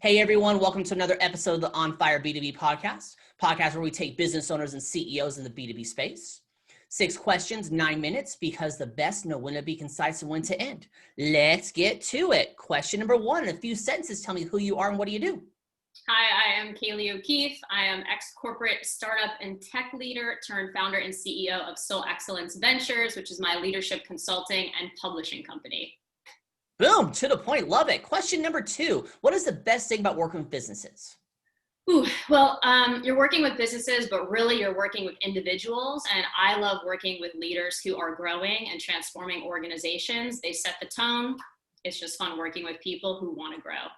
Hey everyone, welcome to another episode of the On Fire B2B podcast where we take business owners and CEOs in the B2B space. 6 questions, 9 minutes, because the best know when to be concise and when to end. Let's get to it. Question number 1, in a few sentences, tell me who you are and what do you do? Hi, I am Kayleigh O'Keefe. I am ex-corporate startup and tech leader turned founder and CEO of Soul Excellence Ventures, which is my leadership consulting and publishing company. Boom, to the point, love it. Question number 2, what is the best thing about working with businesses? You're working with businesses, but really you're working with individuals. And I love working with leaders who are growing and transforming organizations. They set the tone. It's just fun working with people who want to grow.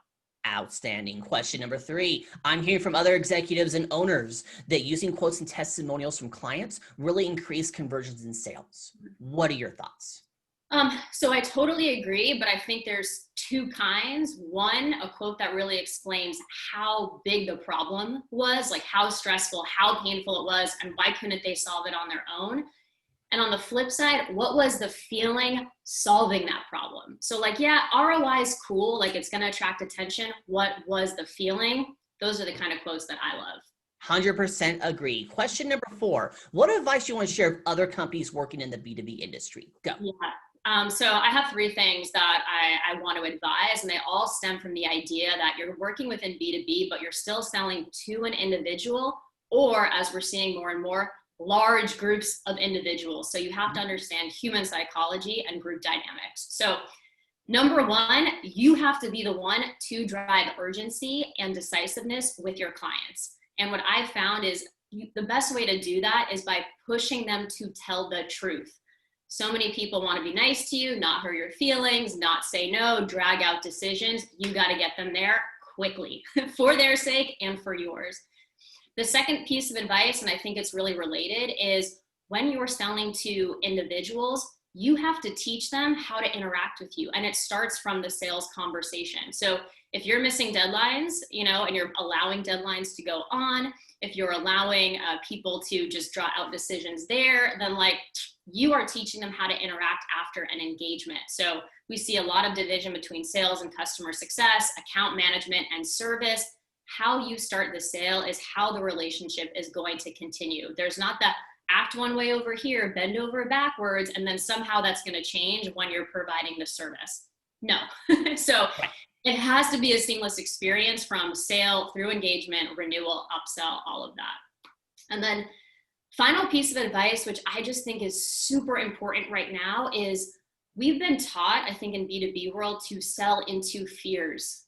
Outstanding. Question number 3. I'm hearing from other executives and owners that using quotes and testimonials from clients really increase conversions and sales. What are your thoughts? So I totally agree, but I think there's 2 kinds. One, a quote that really explains how big the problem was, like how stressful, how painful it was, and why couldn't they solve it on their own? And on the flip side, what was the feeling solving that problem? So yeah, ROI is cool, like it's going to attract attention. What was the feeling? Those are the kind of quotes that I love. 100% agree. Question number 4, what advice do you want to share with other companies working in the B2B industry? Go. Yeah. So I have 3 things that I want to advise, and they all stem from the idea that you're working within B2B, but you're still selling to an individual, or as we're seeing more and more, large groups of individuals. So you have to understand human psychology and group dynamics. So number 1, you have to be the one to drive urgency and decisiveness with your clients. And what I've found is the best way to do that is by pushing them to tell the truth. So many people want to be nice to you, not hurt your feelings, not say no, drag out decisions. You got to get them there quickly for their sake and for yours. The second piece of advice, and I think it's really related, is when you're selling to individuals, you have to teach them how to interact with you. And it starts from the sales conversation. So if you're missing deadlines, and you're allowing deadlines to go on, if you're allowing people to just draw out decisions there, then you are teaching them how to interact after an engagement. So we see a lot of division between sales and customer success, account management and service. How you start the sale is how the relationship is going to continue. There's not the act one way over here, bend over backwards, and then somehow that's going to change when you're providing the service. No. So it has to be a seamless experience from sale through engagement, renewal, upsell, all of that. And then final piece of advice, which I just think is super important right now, is we've been taught, I think in B2B world, to sell into fears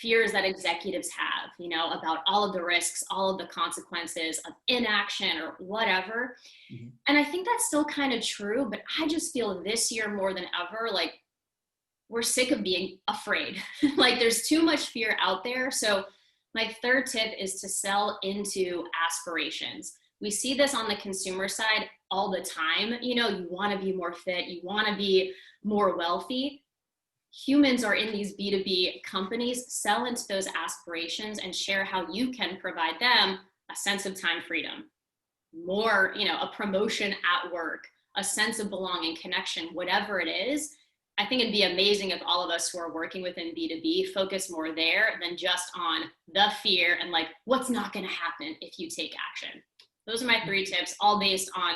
that executives have, about all of the risks, all of the consequences of inaction or whatever. Mm-hmm. And I think that's still kind of true, but I just feel this year more than ever, we're sick of being afraid. There's too much fear out there. So my third tip is to sell into aspirations. We see this on the consumer side all the time. You want to be more fit, you want to be more wealthy. Humans are in these B2B companies, sell into those aspirations and share how you can provide them a sense of time freedom, more, a promotion at work, a sense of belonging, connection, whatever it is. I think it'd be amazing if all of us who are working within B2B focus more there than just on the fear and what's not going to happen if you take action. Those are my 3 tips, all based on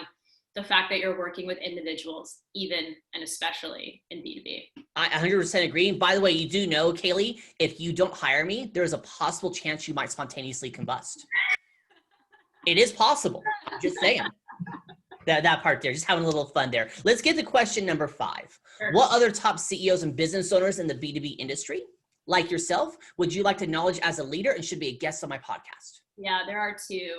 the fact that you're working with individuals, even and especially in B2B. I 100% agree. By the way, you do know, Kayleigh, if you don't hire me, there's a possible chance you might spontaneously combust. It is possible. I'm just saying. That part there, just having a little fun there. Let's get to question number 5. Sure. What other top CEOs and business owners in the B2B industry, like yourself, would you like to acknowledge as a leader and should be a guest on my podcast? Yeah, there are 2.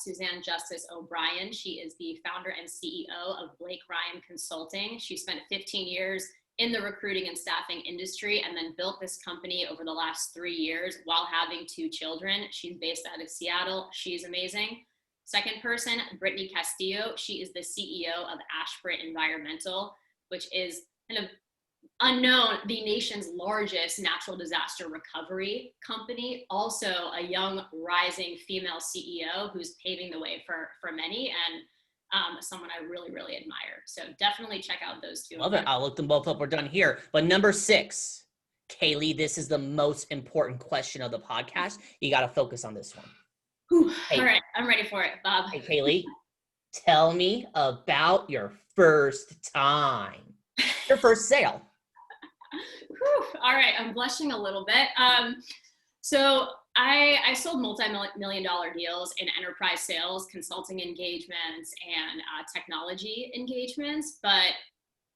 Suzanne Justice O'Brien. She is the founder and CEO of Blake Ryan Consulting. She spent 15 years in the recruiting and staffing industry and then built this company over the last 3 years while having 2 children. She's based out of Seattle. She's amazing. Second person, Brittany Castillo. She is the CEO of Ashbridge Environmental, which is kind of unknown, the nation's largest natural disaster recovery company. Also a young, rising female CEO who's paving the way for many, and someone I really, really admire. So definitely check out those 2. Love it. I'll look them both up. We're done here. But number 6, Kayleigh, this is the most important question of the podcast. You got to focus on this one. Whew. Hey. All right, I'm ready for it, Bob. Hey, Kayleigh, tell me about your first time, your first sale. Whew. All right, I'm blushing a little bit. So I sold multi-million-dollar deals in enterprise sales, consulting engagements, and technology engagements. But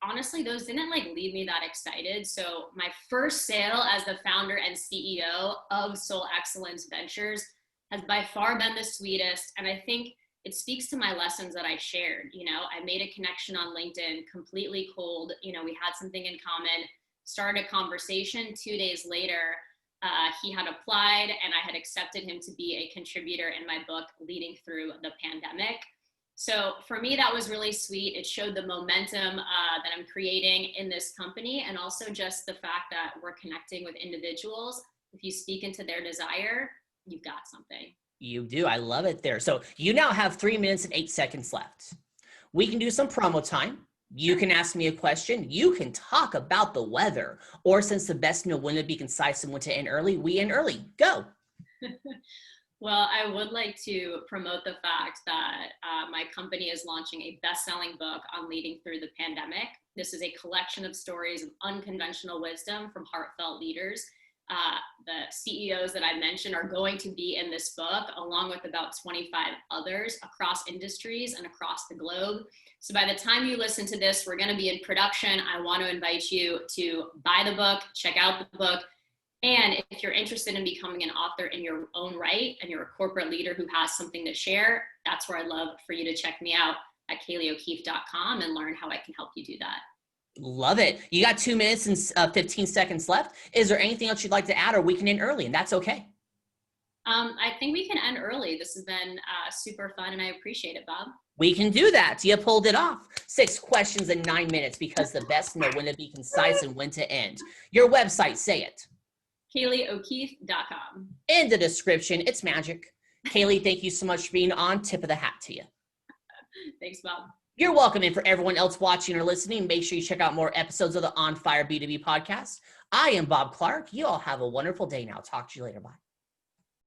honestly, those didn't like leave me that excited. So my first sale as the founder and CEO of Soul Excellence Ventures has by far been the sweetest. And I think it speaks to my lessons that I shared. You know, I made a connection on LinkedIn, completely cold. You know, we had something in common, started a conversation. 2 days later, he had applied and I had accepted him to be a contributor in my book, Leading Through the Pandemic. So for me, that was really sweet. It showed the momentum that I'm creating in this company, and also just the fact that we're connecting with individuals. If you speak into their desire, you've got something. You do. I love it there. So you now have 3 minutes and 8 seconds left. We can do some promo time. You can ask me a question. You can talk about the weather, or since the best know when to be concise and when to end early, we end early. Go. Well, I would like to promote the fact that my company is launching a best-selling book on leading through the pandemic. This is a collection of stories of unconventional wisdom from heartfelt leaders. The CEOs that I mentioned are going to be in this book, along with about 25 others across industries and across the globe. So by the time you listen to this, we're going to be in production. I want to invite you to buy the book, check out the book. And if you're interested in becoming an author in your own right, and you're a corporate leader who has something to share, that's where I'd love for you to check me out at KayleighO'Keefe.com and learn how I can help you do that. Love it. You got 2 minutes and 15 seconds left. Is there anything else you'd like to add, or we can end early, and that's okay? I think we can end early. This has been super fun, and I appreciate it, Bob. We can do that. You pulled it off. 6 questions in 9 minutes, because the best know when to be concise and when to end. Your website, say it. KayleighO'Keefe.com. In the description, it's magic. Kayleigh, thank you so much for being on. Tip of the hat to you. Thanks, Bob. You're welcome. And for everyone else watching or listening, make sure you check out more episodes of the On Fire B2B podcast. I am Bob Clark. You all have a wonderful day now. Talk to you later. Bye.